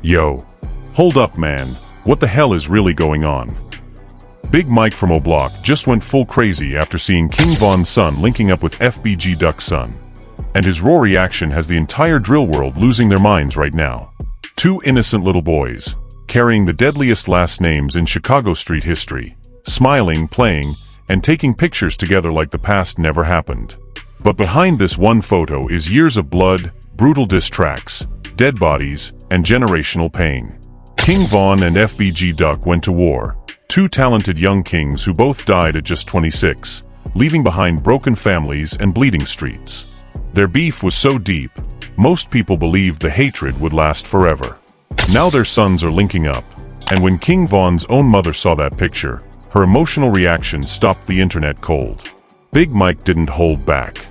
Yo. Hold up, man. What the hell is really going on? Big Mike from O'Block just went full crazy after seeing King Von's son linking up with FBG Duck's son. And his raw reaction has the entire drill world losing their minds right now. Two innocent little boys, carrying the deadliest last names in Chicago street history, smiling, playing, and taking pictures together like the past never happened. But behind this one photo is years of blood, brutal diss tracks, dead bodies, and generational pain. King Von and FBG Duck went to war, two talented young kings who both died at just 26, leaving behind broken families and bleeding streets. Their beef was so deep, most people believed the hatred would last forever. Now their sons are linking up, and when King Von's own mother saw that picture, her emotional reaction stopped the internet cold. Big Mike didn't hold back.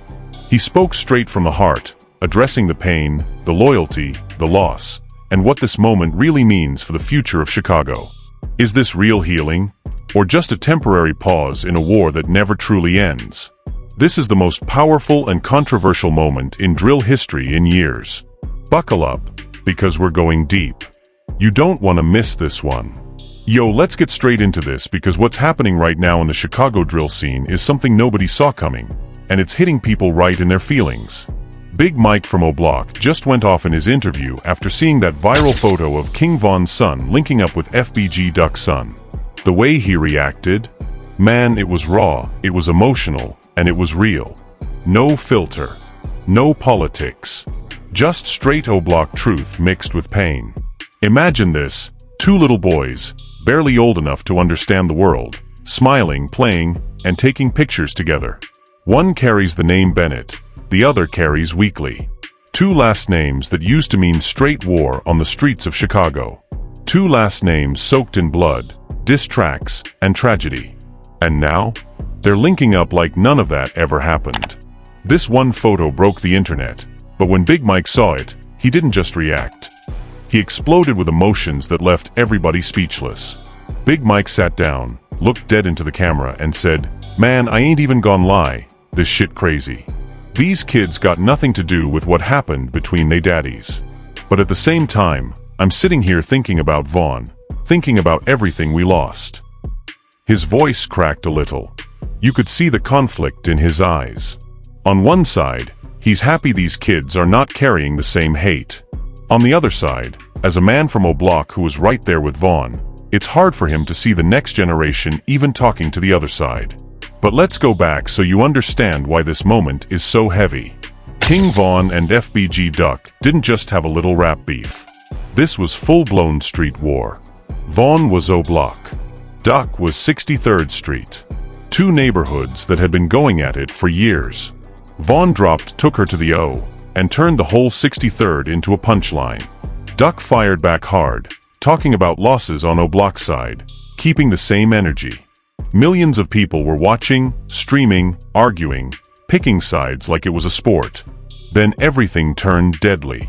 He spoke straight from the heart, addressing the pain, the loyalty, the loss, and what this moment really means for the future of Chicago. Is this real healing, or just a temporary pause in a war that never truly ends? This is the most powerful and controversial moment in drill history in years. Buckle up, because we're going deep. You don't want to miss this one. Yo, let's get straight into this because what's happening right now in the Chicago drill scene is something nobody saw coming, and it's hitting people right in their feelings. Big Mike from O'Block just went off in his interview after seeing that viral photo of King Von's son linking up with FBG Duck's son. The way he reacted? Man, it was raw, it was emotional, and it was real. No filter. No politics. Just straight O'Block truth mixed with pain. Imagine this, two little boys, barely old enough to understand the world, smiling, playing, and taking pictures together. One carries the name Bennett, the other carries Weekly. Two last names that used to mean straight war on the streets of Chicago. Two last names soaked in blood, diss tracks, and tragedy. And now, they're linking up like none of that ever happened. This one photo broke the internet, but when Big Mike saw it, he didn't just react. He exploded with emotions that left everybody speechless. Big Mike sat down, looked dead into the camera, and said, "Man, I ain't even gonna lie, this shit crazy. These kids got nothing to do with what happened between they daddies. But at the same time, I'm sitting here thinking about Von, thinking about everything we lost." His voice cracked a little. You could see the conflict in his eyes. On one side, he's happy these kids are not carrying the same hate. On the other side, as a man from O'Block who was right there with Von, it's hard for him to see the next generation even talking to the other side. But let's go back so you understand why this moment is so heavy. King Von and FBG Duck didn't just have a little rap beef. This was full-blown street war. Von was O'Block. Duck was 63rd Street. Two neighborhoods that had been going at it for years. Von took her to the O, and turned the whole 63rd into a punchline. Duck fired back hard, talking about losses on O'Block's side, keeping the same energy. Millions of people were watching, streaming, arguing, picking sides like it was a sport. Then everything turned deadly.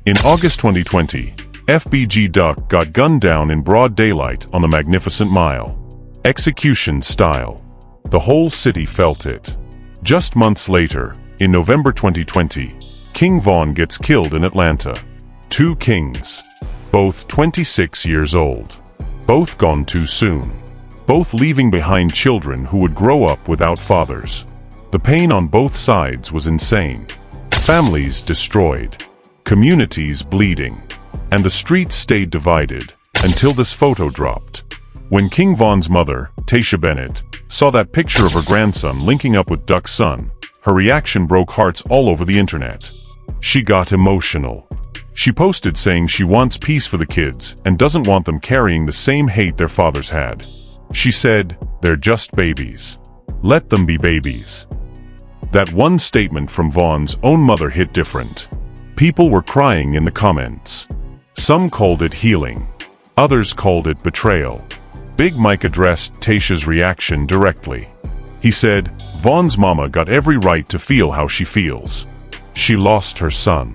In August 2020, FBG Duck got gunned down in broad daylight on the Magnificent Mile. Execution style. The whole city felt it. Just months later, in November 2020, King Von gets killed in Atlanta. Two kings. Both 26 years old. Both gone too soon. Both leaving behind children who would grow up without fathers. The pain on both sides was insane. Families destroyed. Communities bleeding. And the streets stayed divided, until this photo dropped. When King Von's mother, Tasha Bennett, saw that picture of her grandson linking up with Duck's son, her reaction broke hearts all over the internet. She got emotional. She posted saying she wants peace for the kids and doesn't want them carrying the same hate their fathers had. She said, "They're just babies. Let them be babies." That one statement from Von's own mother hit different. People were crying in the comments. Some called it healing. Others called it betrayal. Big Mike addressed Tasha's reaction directly. He said, "Von's mama got every right to feel how she feels. She lost her son.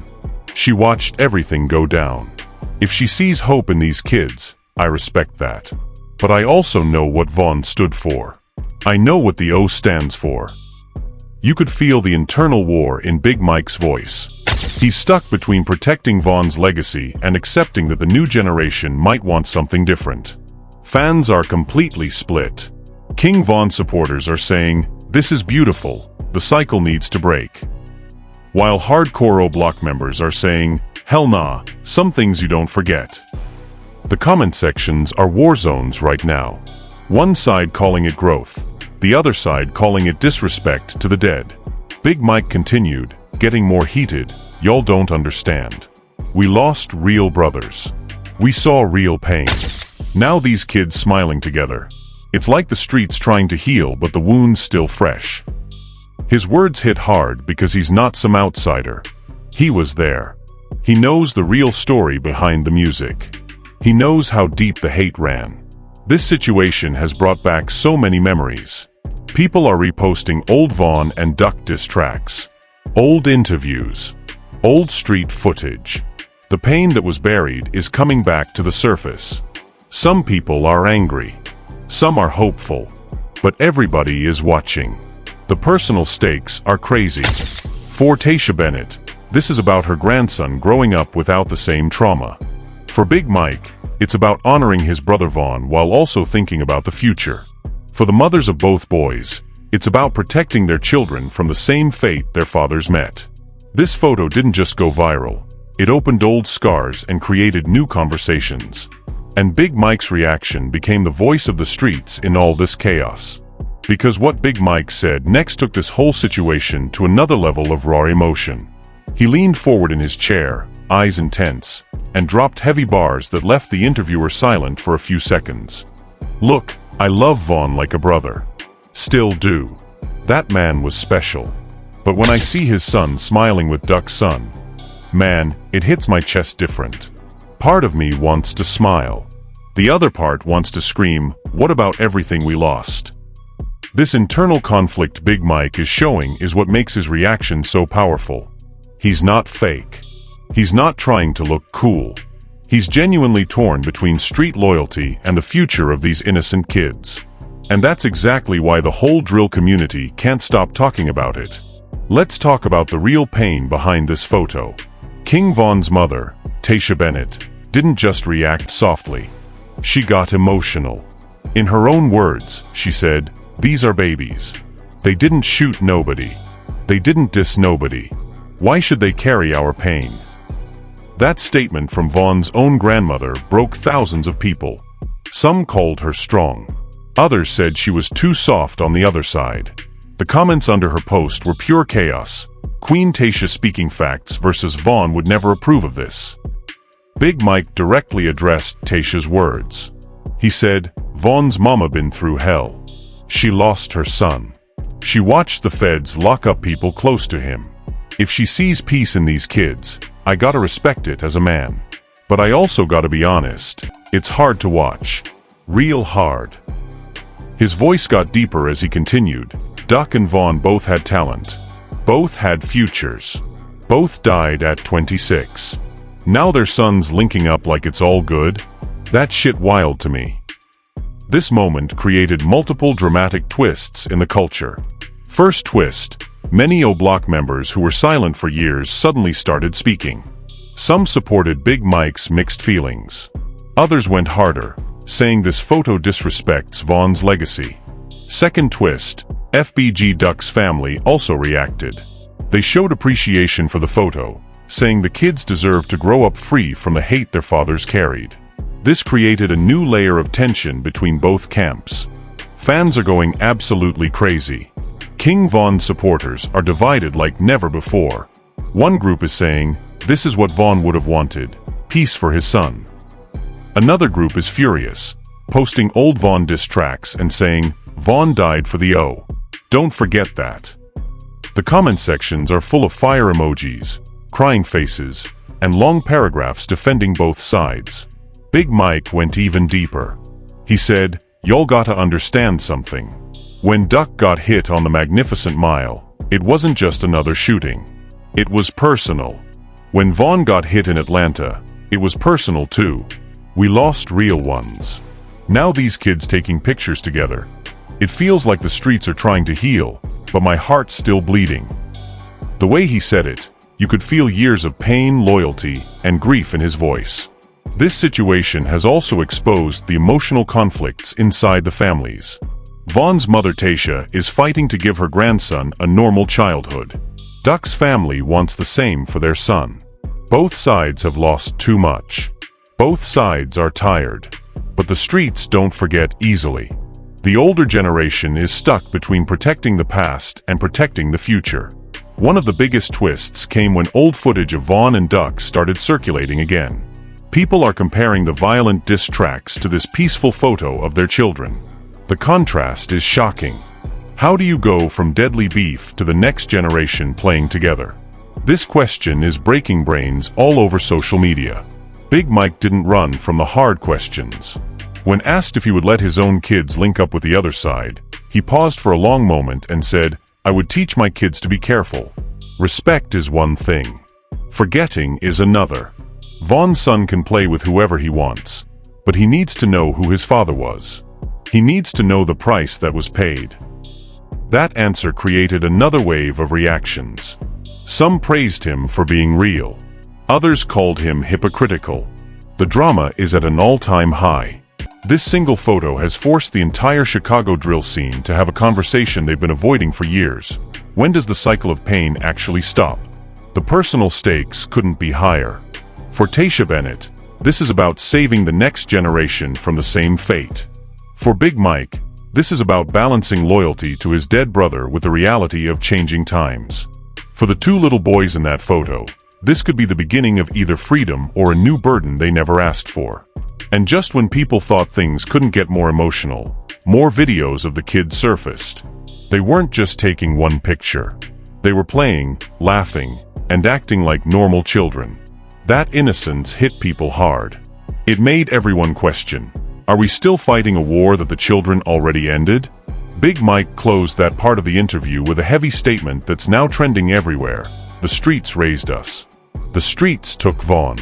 She watched everything go down. If she sees hope in these kids, I respect that. But I also know what Von stood for. I know what the O stands for." You could feel the internal war in Big Mike's voice. He's stuck between protecting Vaughn's legacy and accepting that the new generation might want something different. Fans are completely split. King Von supporters are saying, "This is beautiful, the cycle needs to break." While hardcore O-Block members are saying, "Hell nah, some things you don't forget." The comment sections are war zones right now. One side calling it growth, the other side calling it disrespect to the dead. Big Mike continued, getting more heated, "Y'all don't understand. We lost real brothers. We saw real pain. Now these kids smiling together. It's like the streets trying to heal but the wound's still fresh." His words hit hard because he's not some outsider. He was there. He knows the real story behind the music. He knows how deep the hate ran. This situation has brought back so many memories. People are reposting old Vaughn and Duck diss tracks, old interviews, old street footage. The pain that was buried is coming back to the surface. Some people are angry. Some are hopeful. But everybody is watching. The personal stakes are crazy. For Tasha Bennett, this is about her grandson growing up without the same trauma. For Big Mike, it's about honoring his brother Vaughn while also thinking about the future. For the mothers of both boys, it's about protecting their children from the same fate their fathers met. This photo didn't just go viral. It opened old scars and created new conversations. And Big Mike's reaction became the voice of the streets in all this chaos. Because what Big Mike said next took this whole situation to another level of raw emotion. He leaned forward in his chair, eyes intense, and dropped heavy bars that left the interviewer silent for a few seconds. "Look, I love Vaughn like a brother. Still do. That man was special. But when I see his son smiling with Duck's son, man, it hits my chest different. Part of me wants to smile. The other part wants to scream, what about everything we lost?" This internal conflict Big Mike is showing is what makes his reaction so powerful. He's not fake. He's not trying to look cool. He's genuinely torn between street loyalty and the future of these innocent kids. And that's exactly why the whole drill community can't stop talking about it. Let's talk about the real pain behind this photo. King Von's mother, Tasha Bennett, didn't just react softly. She got emotional. In her own words, she said, "These are babies. They didn't shoot nobody. They didn't diss nobody. Why should they carry our pain?" That statement from Vaughn's own grandmother broke thousands of people. Some called her strong. Others said she was too soft on the other side. The comments under her post were pure chaos. Queen Tasha speaking facts versus Vaughn would never approve of this. Big Mike directly addressed Tasha's words. He said, "Vaughn's mama been through hell. She lost her son. She watched the feds lock up people close to him. If she sees peace in these kids, I gotta respect it as a man. But I also gotta be honest, it's hard to watch. Real hard." His voice got deeper as he continued. Duck and Vaughn both had talent. Both had futures. Both died at 26. Now their sons linking up like it's all good? That shit wild to me. This moment created multiple dramatic twists in the culture. First twist, many O-Block members who were silent for years suddenly started speaking. Some supported Big Mike's mixed feelings. Others went harder, saying this photo disrespects Vaughn's legacy. Second twist, FBG Duck's family also reacted. They showed appreciation for the photo, saying the kids deserve to grow up free from the hate their fathers carried. This created a new layer of tension between both camps. Fans are going absolutely crazy. King Von supporters are divided like never before. One group is saying, this is what Vaughn would have wanted, peace for his son. Another group is furious, posting old Vaughn diss tracks and saying, Vaughn died for the O. Don't forget that. The comment sections are full of fire emojis, crying faces, and long paragraphs defending both sides. Big Mike went even deeper. He said, y'all gotta understand something. When Duck got hit on the Magnificent Mile, it wasn't just another shooting. It was personal. When Vaughn got hit in Atlanta, it was personal too. We lost real ones. Now these kids taking pictures together. It feels like the streets are trying to heal, but my heart's still bleeding. The way he said it, You could feel years of pain, loyalty, and grief in his voice. This situation has also exposed the emotional conflicts inside the families. Vaughn's mother Tasha is fighting to give her grandson a normal childhood. Duck's family wants the same for their son. Both sides have lost too much. Both sides are tired. But the streets don't forget easily. The older generation is stuck between protecting the past and protecting the future. One of the biggest twists came when old footage of Vaughn and Duck started circulating again. People are comparing the violent diss tracks to this peaceful photo of their children. The contrast is shocking. How do you go from deadly beef to the next generation playing together? This question is breaking brains all over social media. Big Mike didn't run from the hard questions. When asked if he would let his own kids link up with the other side, he paused for a long moment and said, "I would teach my kids to be careful. Respect is one thing. Forgetting is another. Vaughn's son can play with whoever he wants, but he needs to know who his father was. He needs to know the price that was paid." That answer created another wave of reactions. Some praised him for being real. Others called him hypocritical. The drama is at an all-time high. This single photo has forced the entire Chicago drill scene to have a conversation they've been avoiding for years. When does the cycle of pain actually stop? The personal stakes couldn't be higher. For Tasha Bennett, this is about saving the next generation from the same fate. For Big Mike, this is about balancing loyalty to his dead brother with the reality of changing times. For the two little boys in that photo, this could be the beginning of either freedom or a new burden they never asked for. And just when people thought things couldn't get more emotional, more videos of the kids surfaced. They weren't just taking one picture. They were playing, laughing, and acting like normal children. That innocence hit people hard. It made everyone question, are we still fighting a war that the children already ended? Big Mike closed that part of the interview with a heavy statement that's now trending everywhere. The streets raised us. The streets took Vaughn.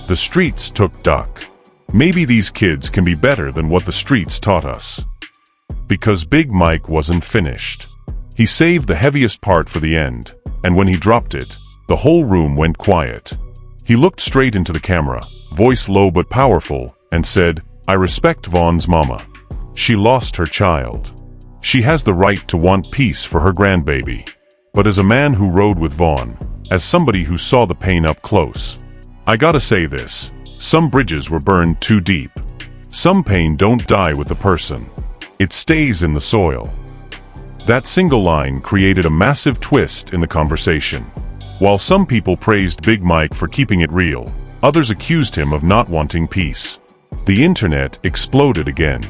The streets took Duck. Maybe these kids can be better than what the streets taught us. Because Big Mike wasn't finished. He saved the heaviest part for the end, and when he dropped it, the whole room went quiet. He looked straight into the camera, voice low but powerful, and said, "I respect Vaughn's mama. She lost her child. She has the right to want peace for her grandbaby. But as a man who rode with Vaughn, as somebody who saw the pain up close, I gotta say this, some bridges were burned too deep. Some pain don't die with the person. It stays in the soil." That single line created a massive twist in the conversation. While some people praised Big Mike for keeping it real, others accused him of not wanting peace. The internet exploded again.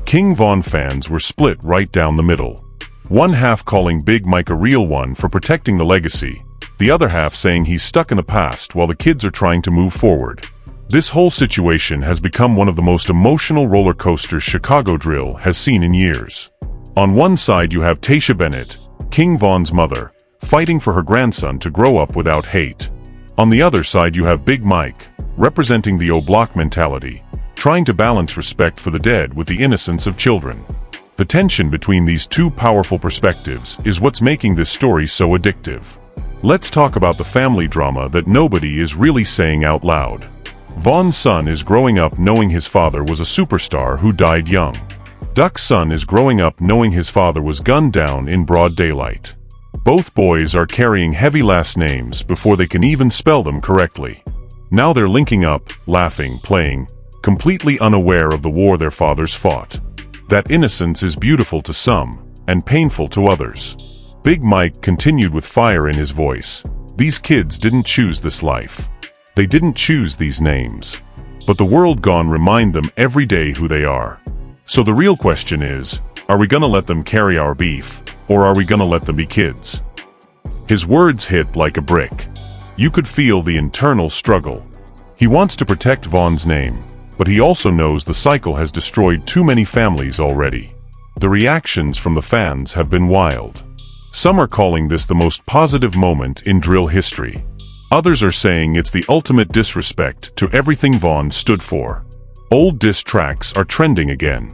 King Vaughn fans were split right down the middle. One half calling Big Mike a real one for protecting the legacy, the other half saying he's stuck in the past while the kids are trying to move forward. This whole situation has become one of the most emotional roller coasters Chicago drill has seen in years. On one side you have Tasha Bennett, King Vaughn's mother, fighting for her grandson to grow up without hate. On the other side you have Big Mike, representing the O-Block mentality, trying to balance respect for the dead with the innocence of children. The tension between these two powerful perspectives is what's making this story so addictive. Let's talk about the family drama that nobody is really saying out loud. Vaughn's son is growing up knowing his father was a superstar who died young. Duck's son is growing up knowing his father was gunned down in broad daylight. Both boys are carrying heavy last names before they can even spell them correctly. Now they're linking up, laughing, playing, completely unaware of the war their fathers fought. That innocence is beautiful to some, and painful to others. Big Mike continued with fire in his voice. These kids didn't choose this life. They didn't choose these names. But the world gone remind them every day who they are. So the real question is, are we gonna let them carry our beef, or are we gonna let them be kids? His words hit like a brick. You could feel the internal struggle. He wants to protect Vaughn's name, but he also knows the cycle has destroyed too many families already. The reactions from the fans have been wild. Some are calling this the most positive moment in drill history. Others are saying it's the ultimate disrespect to everything Vaughn stood for. Old diss tracks are trending again.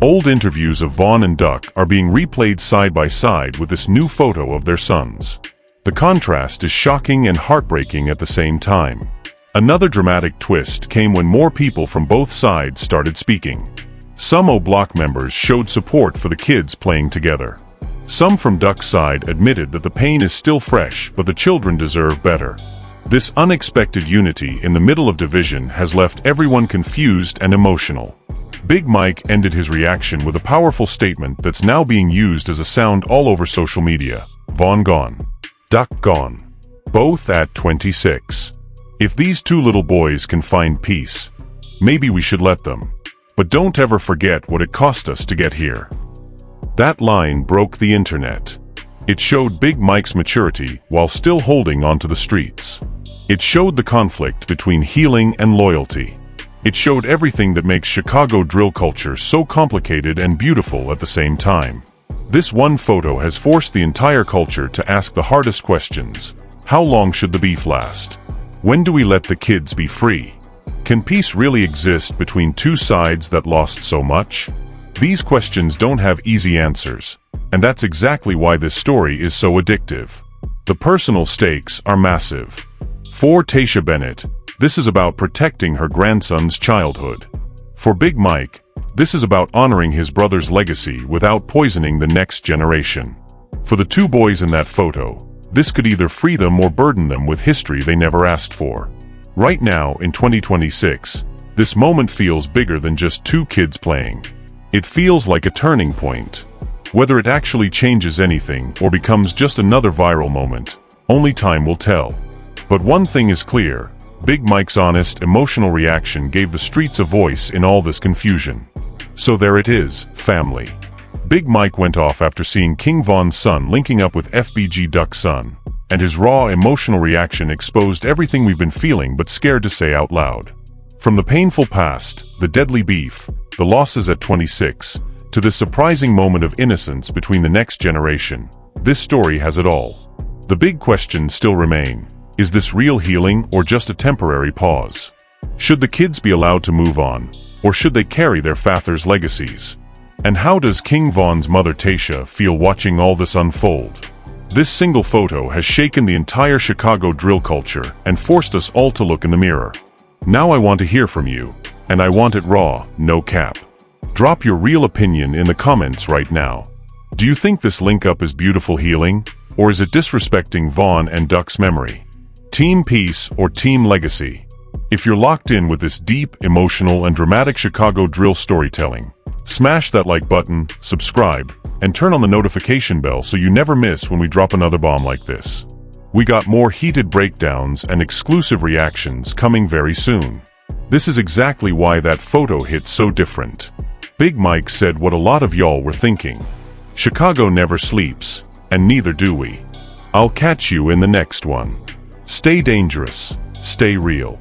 Old interviews of Vaughn and Duck are being replayed side by side with this new photo of their sons. The contrast is shocking and heartbreaking at the same time. Another dramatic twist came when more people from both sides started speaking. Some O-Block members showed support for the kids playing together. Some from Duck's side admitted that the pain is still fresh, but the children deserve better. This unexpected unity in the middle of division has left everyone confused and emotional. Big Mike ended his reaction with a powerful statement that's now being used as a sound all over social media. Vaughn gone. Duck gone. Both at 26. If these two little boys can find peace, maybe we should let them. But don't ever forget what it cost us to get here. That line broke the internet. It showed Big Mike's maturity while still holding onto the streets. It showed the conflict between healing and loyalty. It showed everything that makes Chicago drill culture so complicated and beautiful at the same time. This one photo has forced the entire culture to ask the hardest questions. How long should the beef last? When do we let the kids be free? Can peace really exist between two sides that lost so much? These questions don't have easy answers, and that's exactly why this story is so addictive. The personal stakes are massive. For Tasha Bennett, this is about protecting her grandson's childhood. For Big Mike, this is about honoring his brother's legacy without poisoning the next generation. For the two boys in that photo, this could either free them or burden them with history they never asked for. Right now, in 2026, this moment feels bigger than just two kids playing. It feels like a turning point. Whether it actually changes anything or becomes just another viral moment, only time will tell. But one thing is clear, Big Mike's honest, emotional reaction gave the streets a voice in all this confusion. So there it is, family. Big Mike went off after seeing King Von's son linking up with FBG Duck's son, and his raw, emotional reaction exposed everything we've been feeling but scared to say out loud. From the painful past, the deadly beef, the losses at 26, to this surprising moment of innocence between the next generation, this story has it all. The big questions still remain. Is this real healing or just a temporary pause? Should the kids be allowed to move on, or should they carry their father's legacies? And how does King Von's mother Tasha feel watching all this unfold? This single photo has shaken the entire Chicago drill culture and forced us all to look in the mirror. Now I want to hear from you, and I want it raw, no cap. Drop your real opinion in the comments right now. Do you think this link-up is beautiful healing, or is it disrespecting Vaughn and Duck's memory? Team Peace or Team Legacy? If you're locked in with this deep, emotional, and dramatic Chicago drill storytelling, smash that like button, subscribe, and turn on the notification bell so you never miss when we drop another bomb like this. We got more heated breakdowns and exclusive reactions coming very soon. This is exactly why that photo hit so different. Big Mike said what a lot of y'all were thinking. Chicago never sleeps, and neither do we. I'll catch you in the next one. Stay dangerous, stay real.